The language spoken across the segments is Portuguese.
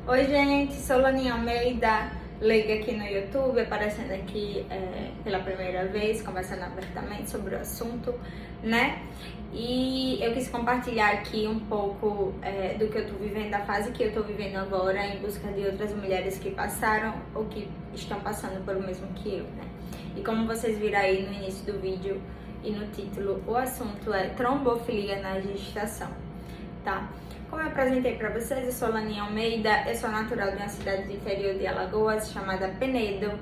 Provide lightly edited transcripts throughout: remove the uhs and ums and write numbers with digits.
Oi gente, sou Laninha Almeida, leiga aqui no YouTube, aparecendo aqui pela primeira vez, conversando abertamente sobre o assunto, né? E eu quis compartilhar aqui um pouco do que eu tô vivendo, da fase que eu tô vivendo agora, em busca de outras mulheres que passaram ou que estão passando pelo mesmo que eu, né? E como vocês viram aí no início do vídeo e no título, o assunto é trombofilia na gestação, tá? Como eu apresentei para vocês, eu sou Laninha Almeida, eu sou natural de uma cidade do interior de Alagoas chamada Penedo,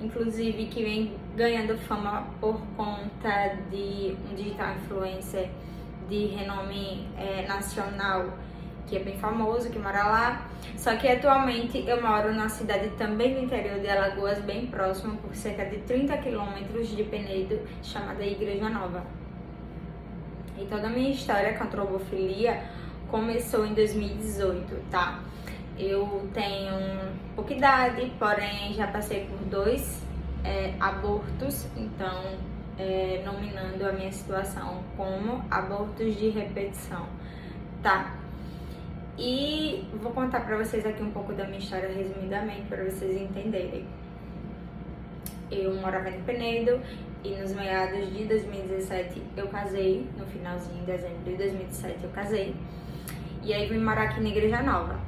inclusive que vem ganhando fama por conta de um digital influencer de renome nacional, que é bem famoso, que mora lá. Só que atualmente eu moro numa cidade também do interior de Alagoas, bem próxima, por cerca de 30 quilômetros de Penedo, chamada Igreja Nova. E toda a minha história com a trombofilia começou em 2018, tá? Eu tenho pouca idade, porém já passei por 2 abortos, então nominando a minha situação como abortos de repetição, tá? E vou contar pra vocês aqui um pouco da minha história resumidamente, para vocês entenderem. Eu morava em Penedo e nos meados de 2017 eu casei, no finalzinho de dezembro de 2017 eu casei. E aí vim morar aqui na Igreja Nova.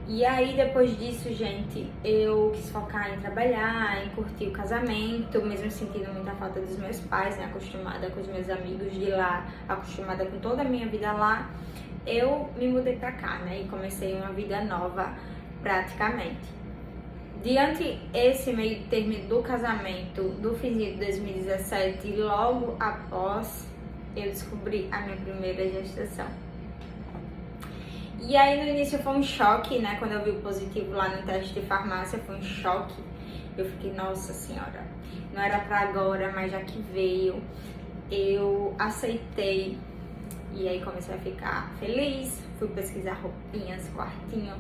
E aí depois disso, gente, eu quis focar em trabalhar, em curtir o casamento, mesmo sentindo muita falta dos meus pais, né? Acostumada com os meus amigos de lá, acostumada com toda a minha vida lá. Eu me mudei pra cá, né? E comecei uma vida nova praticamente. Diante esse meio termo do casamento, do finzinho de 2017, logo após eu descobri a minha primeira gestação. E aí no início foi um choque, né? Quando eu vi o positivo lá no teste de farmácia, foi um choque. Eu fiquei, nossa senhora, não era pra agora, mas já que veio, eu aceitei. E aí comecei a ficar feliz, fui pesquisar roupinhas, quartinho,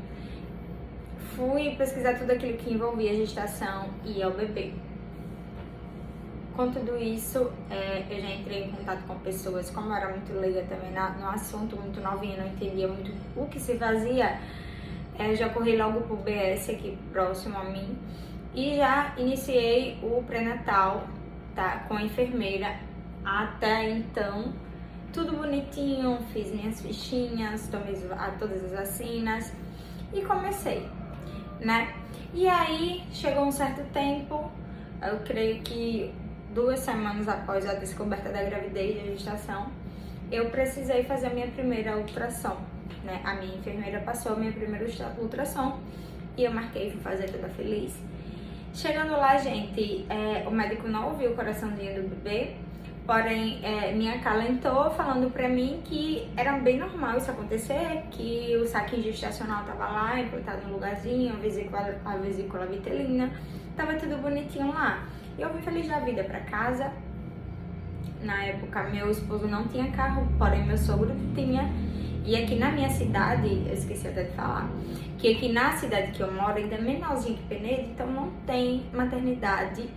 fui pesquisar tudo aquilo que envolvia a gestação e ao bebê. Com tudo isso, eu já entrei em contato com pessoas, como eu era muito leiga também no assunto, muito novinha, não entendia muito o que se fazia, eu já corri logo pro BS aqui próximo a mim e já iniciei o pré-natal, tá, com a enfermeira. Até então, tudo bonitinho, fiz minhas fichinhas, tomei todas as vacinas e comecei, né? E aí, chegou um certo tempo, eu creio que 2 semanas após a descoberta da gravidez e da gestação, eu precisei fazer a minha primeira ultrassom, né? A minha enfermeira passou a minha primeira ultrassom e eu marquei, fui fazer toda feliz. Chegando lá, gente, o médico não ouviu o coraçãozinho do bebê, porém me acalentou falando pra mim que era bem normal isso acontecer, que o saquinho gestacional tava lá, implantado no lugarzinho, a vesícula vitelina, tava tudo bonitinho lá. Eu vim feliz da vida pra casa. Na época, meu esposo não tinha carro, porém meu sogro tinha. E aqui na minha cidade, eu esqueci até de falar, que aqui na cidade que eu moro, ainda é menorzinho que Penedo, então não tem maternidade,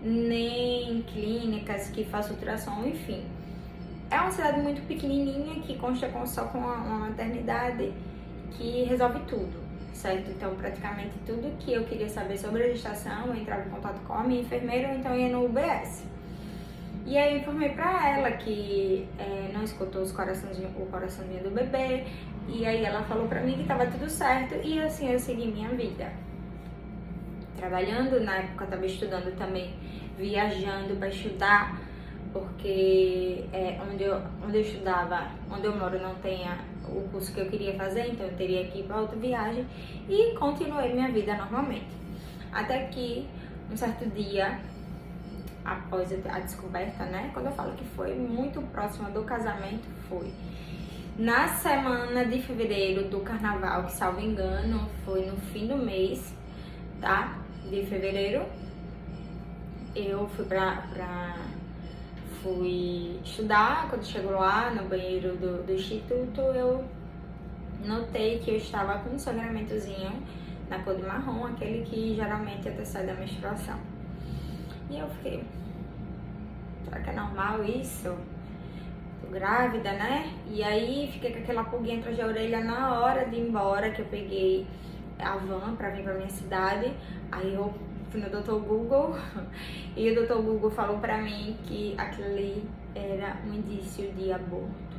nem clínicas que façam ultrassom, enfim. É uma cidade muito pequenininha que consta só com uma maternidade que resolve tudo. Certo? Então, praticamente tudo que eu queria saber sobre a gestação, eu entrava em contato com a minha enfermeira ou então ia no UBS. E aí eu informei pra ela que não escutou o coraçãozinho do bebê, e aí ela falou pra mim que tava tudo certo, e assim eu segui minha vida. Trabalhando, na época eu tava estudando também, viajando pra estudar, porque onde eu estudava, onde eu moro, não tenha o curso que eu queria fazer, então eu teria que ir para outra viagem, e continuei minha vida normalmente. Até que um certo dia, após a descoberta, né, quando eu falo que foi muito próxima do casamento, foi na semana de fevereiro do carnaval, que salvo engano, foi no fim do mês, tá, de fevereiro, eu fui estudar. Quando chegou lá no banheiro do instituto, eu notei que eu estava com um sangramentozinho na cor de marrom, aquele que geralmente antecede a menstruação. E eu fiquei, será que é normal isso? Tô grávida, né? E aí fiquei com aquela pulguinha atrás da orelha. Na hora de ir embora, que eu peguei a van pra vir pra minha cidade. Aí eu fui no Dr. Google e o Dr. Google falou pra mim que aquilo ali era um indício de aborto.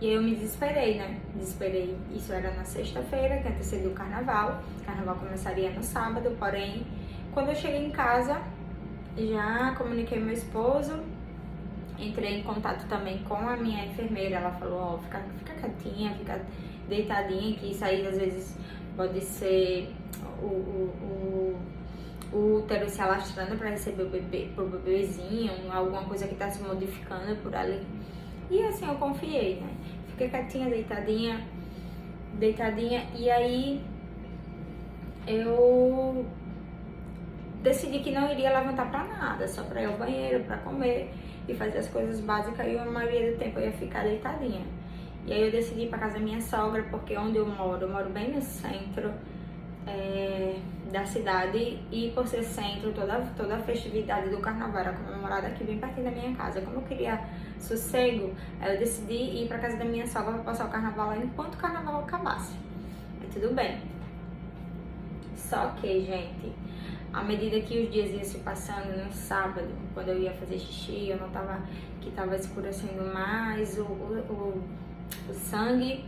E aí eu me desesperei, né? Desesperei. Isso era na sexta-feira, que antecedeu o carnaval. O carnaval começaria no sábado, porém, quando eu cheguei em casa, já comuniquei meu esposo, entrei em contato também com a minha enfermeira. Ela falou, ó, fica quietinha, fica deitadinha, que isso aí às vezes pode ser o útero se alastrando para receber o bebê, pro bebezinho, alguma coisa que tá se modificando por ali. E assim, eu confiei, né? Fiquei quietinha, deitadinha, e aí eu decidi que não iria levantar pra nada, só pra ir ao banheiro, pra comer e fazer as coisas básicas, e a maioria do tempo eu ia ficar deitadinha. E aí eu decidi ir pra casa da minha sogra, porque onde eu moro bem no centro da cidade, e por ser centro, toda a festividade do carnaval era comemorada aqui bem pertinho da minha casa. Como eu queria sossego, eu decidi ir pra casa da minha sogra pra passar o carnaval lá enquanto o carnaval acabasse. Aí tudo bem. Só que, gente, à medida que os dias iam se passando, no sábado, quando eu ia fazer xixi, eu notava que tava escurecendo mais o sangue,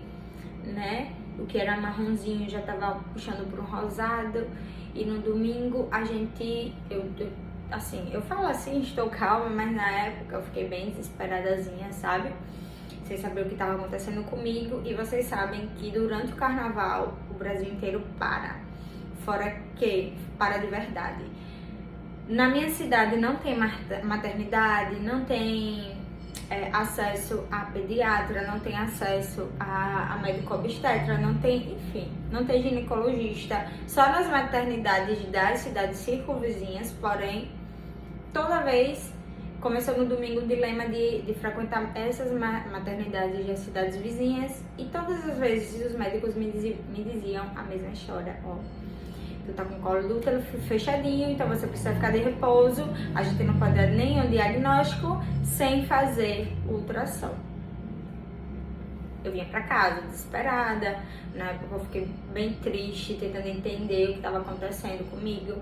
né? O que era marronzinho já tava puxando pro rosado. E no domingo a gente, eu falo assim, estou calma, mas na época eu fiquei bem desesperadazinha, sabe? Sem saber o que estava acontecendo comigo. E vocês sabem que durante o carnaval o Brasil inteiro para. Fora que para de verdade. Na minha cidade não tem maternidade, não tem acesso a pediatra, não tem acesso a médico obstetra, não tem, enfim, não tem ginecologista, só nas maternidades das cidades circunvizinhas. Porém, toda vez, começou no domingo o dilema de frequentar essas maternidades das cidades vizinhas, e todas as vezes os médicos me diziam a mesma história, ó. Tu tá com o colo do útero fechadinho, então você precisa ficar de repouso. A gente não pode dar nenhum diagnóstico sem fazer ultrassom. Eu vinha pra casa desesperada, na época eu fiquei bem triste, tentando entender o que estava acontecendo comigo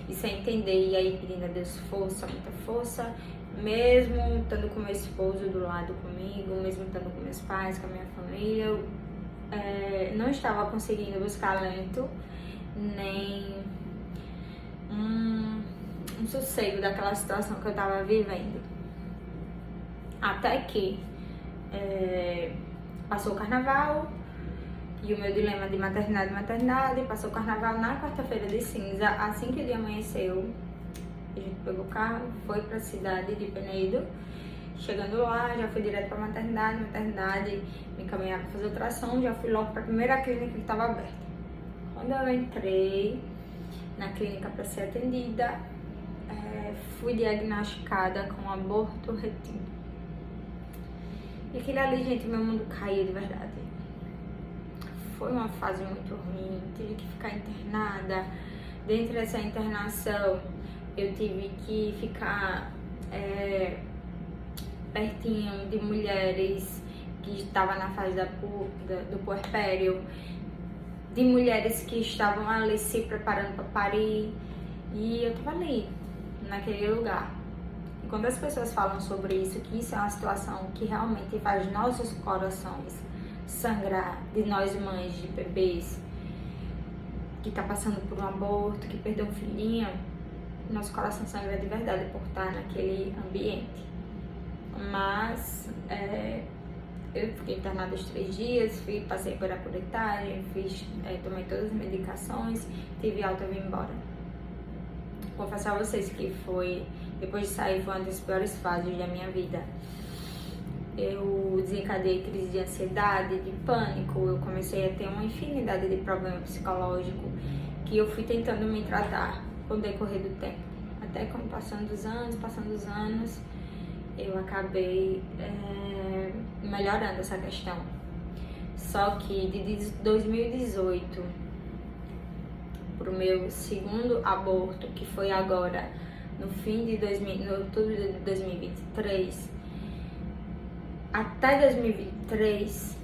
e sem entender. E aí pedindo a Deus força, muita força, mesmo estando com meu esposo do lado comigo, mesmo estando com meus pais, com a minha família, eu não estava conseguindo buscar alento, nem um sossego daquela situação que eu tava vivendo. Até que passou o carnaval e o meu dilema de maternidade, passou o carnaval na quarta-feira de cinza. Assim que o dia amanheceu, a gente pegou o carro, foi pra cidade de Penedo. Chegando lá, já fui direto pra maternidade, me encaminharam pra fazer ultrassom, já fui logo pra primeira clínica que estava aberta. Quando eu entrei na clínica para ser atendida, fui diagnosticada com aborto retino. E aquele ali, gente, meu mundo caiu de verdade. Foi uma fase muito ruim, tive que ficar internada. Dentro dessa internação, eu tive que ficar pertinho de mulheres que estavam na fase do puerpério, de mulheres que estavam ali se preparando para parir, e eu tava ali, naquele lugar. E quando as pessoas falam sobre isso, que isso é uma situação que realmente faz nossos corações sangrar, de nós mães de bebês que tá passando por um aborto, que perdeu um filhinho, nosso coração sangra de verdade por estar naquele ambiente. Mas eu fiquei internada os 3 dias, passei por acuretagem, tomei todas as medicações, tive alta e vim embora. Confesso a vocês que depois de sair, foi uma das piores fases da minha vida. Eu desencadeei crise de ansiedade, de pânico, eu comecei a ter uma infinidade de problemas psicológicos que eu fui tentando me tratar com o decorrer do tempo. Até quando passando os anos, eu acabei melhorando essa questão. Só que de 2018 pro meu segundo aborto, que foi agora no outubro de 2023, até 2023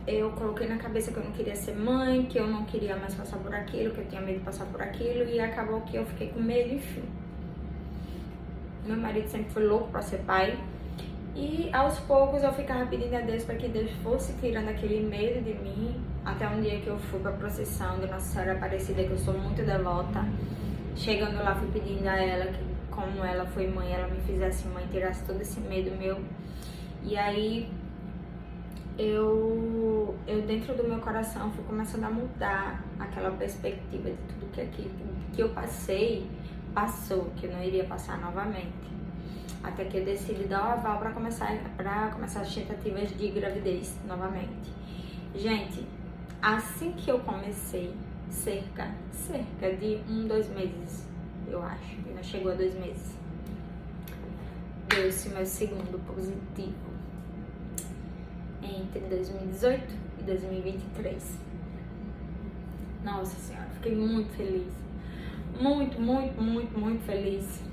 eu coloquei na cabeça que eu não queria ser mãe, que eu não queria mais passar por aquilo, que eu tinha medo de passar por aquilo, e acabou que eu fiquei com medo, enfim. Meu marido sempre foi louco pra ser pai, e aos poucos eu ficava pedindo a Deus para que Deus fosse tirando aquele medo de mim, até um dia que eu fui pra procissão de Nossa Senhora Aparecida, que eu sou muito devota. Chegando lá, fui pedindo a ela que, como ela foi mãe, ela me fizesse mãe, tirasse todo esse medo meu. E aí eu dentro do meu coração fui começando a mudar aquela perspectiva de tudo que eu passou, que eu não iria passar novamente. Até que eu decidi dar o aval para começar as tentativas de gravidez novamente. Gente, assim que eu comecei, cerca de 2 meses, eu acho, ainda chegou a 2 meses, deu-se meu segundo positivo entre 2018 e 2023. Nossa Senhora, fiquei muito feliz, muito feliz.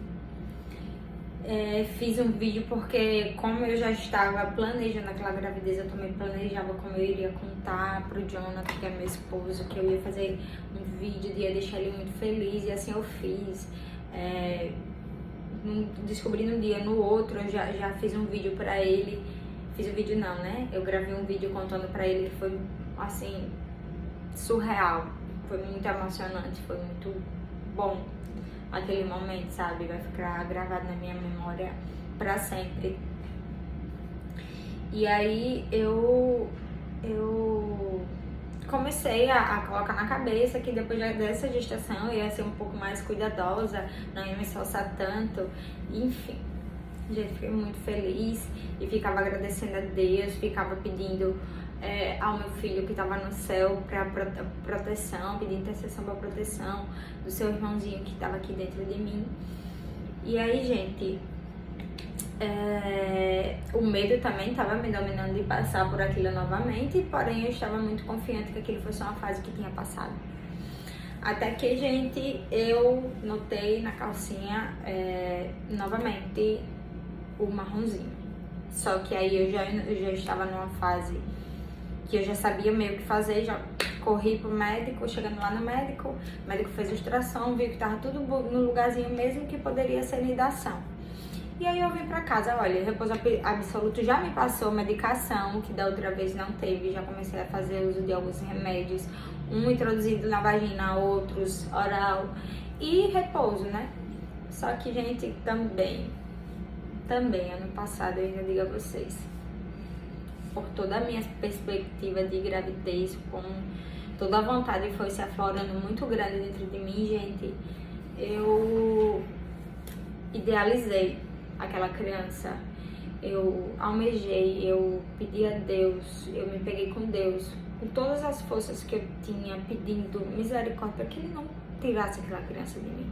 Fiz um vídeo porque, como eu já estava planejando aquela gravidez, eu também planejava como eu iria contar pro Jonathan, que é meu esposo, que eu ia fazer um vídeo, ia deixar ele muito feliz, e assim eu fiz. Descobri num dia, no outro eu já fiz um vídeo pra ele. Fiz um vídeo não, né? Eu gravei um vídeo contando pra ele, que foi, assim, surreal. Foi muito emocionante, foi muito bom aquele momento, sabe? Vai ficar gravado na minha memória pra sempre. E aí eu comecei a colocar na cabeça que depois dessa gestação eu ia ser um pouco mais cuidadosa, não ia me esforçar tanto, enfim. Gente, fiquei muito feliz e ficava agradecendo a Deus, ficava pedindo ao meu filho que estava no céu para proteção, pedindo intercessão para proteção do seu irmãozinho que estava aqui dentro de mim. E aí, gente, o medo também estava me dominando de passar por aquilo novamente, porém eu estava muito confiante que aquilo fosse uma fase que tinha passado. Até que, gente, eu notei na calcinha novamente o marronzinho. Só que aí eu já estava numa fase que eu já sabia meio que fazer, já corri pro médico. Chegando lá no médico, o médico fez a extração, viu que tava tudo no lugarzinho mesmo que poderia ser nidação. E aí eu vim pra casa, olha, Repouso Absoluto já me passou medicação, que da outra vez não teve, já comecei a fazer uso de alguns remédios, um introduzido na vagina, outros oral, e repouso, né? Só que, gente, também, ano passado, eu ainda digo a vocês, por toda a minha perspectiva de gravidez, com toda a vontade foi se aflorando muito grande dentro de mim, gente, eu idealizei aquela criança, eu almejei, eu pedi a Deus, eu me peguei com Deus, com todas as forças que eu tinha, pedindo misericórdia para que Ele não tirasse aquela criança de mim,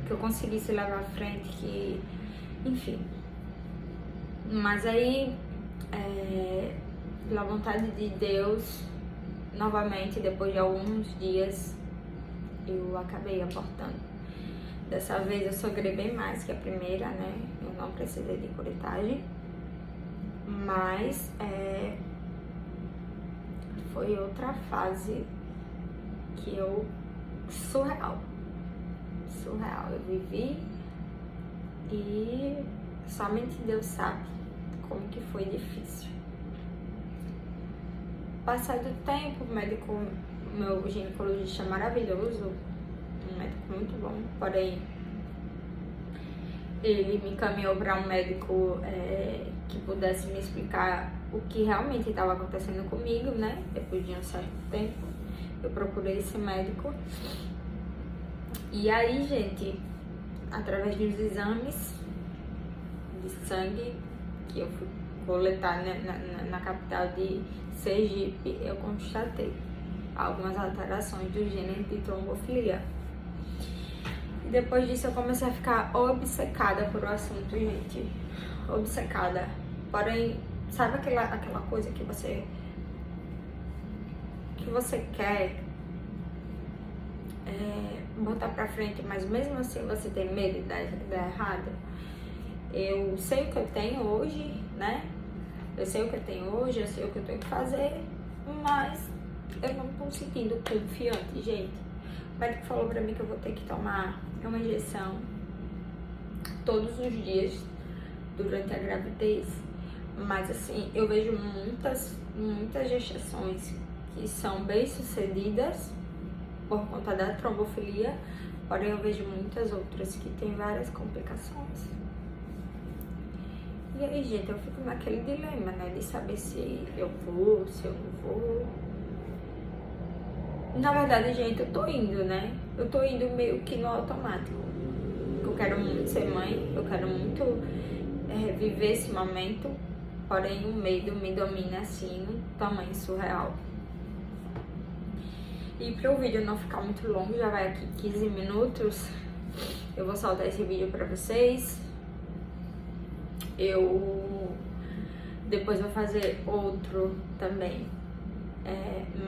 que eu conseguisse levar à frente, que, enfim. Mas aí, pela vontade de Deus, novamente, depois de alguns dias, eu acabei abortando. Dessa vez eu sogrei bem mais que a primeira, né? Eu não precisei de curetagem, mas foi outra fase que eu... surreal, eu vivi e somente Deus sabe como que foi difícil. Passado o tempo, o médico, meu ginecologista é maravilhoso, um médico muito bom, porém ele me encaminhou para um médico que pudesse me explicar o que realmente estava acontecendo comigo, né? Depois de um certo tempo, eu procurei esse médico. E aí, gente, através dos exames de sangue que eu fui coletar na capital de Sergipe, eu constatei algumas alterações do gênero de trombofilia. E depois disso eu comecei a ficar obcecada por o assunto, gente. Obcecada. Porém, sabe aquela coisa que você quer botar pra frente, mas mesmo assim você tem medo de dar errado? Eu sei o que eu tenho hoje, né? Eu sei o que eu tenho hoje, eu sei o que eu tenho que fazer, mas eu não tô sentindo confiante, gente. O médico falou pra mim que eu vou ter que tomar uma injeção todos os dias durante a gravidez. Mas assim, eu vejo muitas gestações que são bem sucedidas por conta da trombofilia, porém eu vejo muitas outras que têm várias complicações. E aí, gente, eu fico naquele dilema, né, de saber se eu vou, se eu não vou. Na verdade, gente, eu tô indo, né? Eu tô indo meio que no automático. Eu quero muito ser mãe, eu quero muito viver esse momento, porém o medo me domina assim, num tamanho surreal. E para o vídeo não ficar muito longo, já vai aqui 15 minutos, eu vou soltar esse vídeo para vocês. Eu depois vou fazer outro também,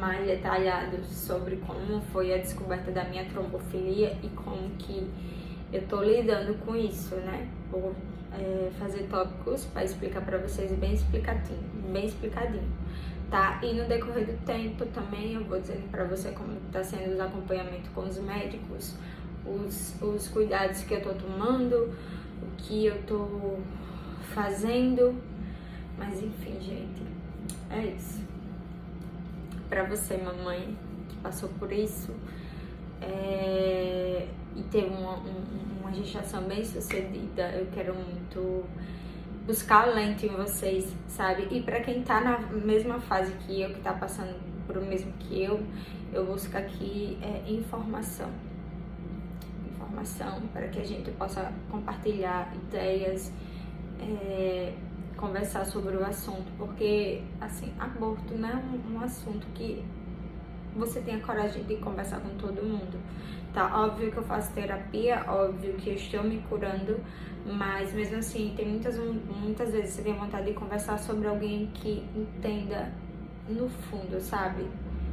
mais detalhado sobre como foi a descoberta da minha trombofilia e como que eu tô lidando com isso, né? Vou fazer tópicos para explicar para vocês bem explicadinho, tá? E no decorrer do tempo também eu vou dizendo para você como tá sendo os acompanhamentos com os médicos, os cuidados que eu tô tomando, o que eu tô fazendo, mas enfim, gente, é isso. Pra você, mamãe, que passou por isso e teve uma gestação bem sucedida, eu quero muito buscar alento em vocês, sabe? E pra quem tá na mesma fase que eu, que tá passando por o mesmo que eu busco aqui informação para que a gente possa compartilhar ideias, conversar sobre o assunto, porque assim, aborto não é um assunto que você tenha coragem de conversar com todo mundo, tá? Óbvio que eu faço terapia, óbvio que eu estou me curando, mas mesmo assim, tem muitas vezes você tem vontade de conversar sobre alguém que entenda no fundo, sabe?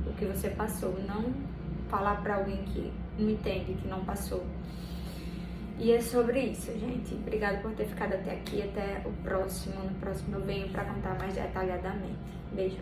O que você passou, não falar pra alguém que não entende, que não passou. E é sobre isso, gente. Obrigada por ter ficado até aqui. Até o próximo. No próximo eu venho pra contar mais detalhadamente. Beijo.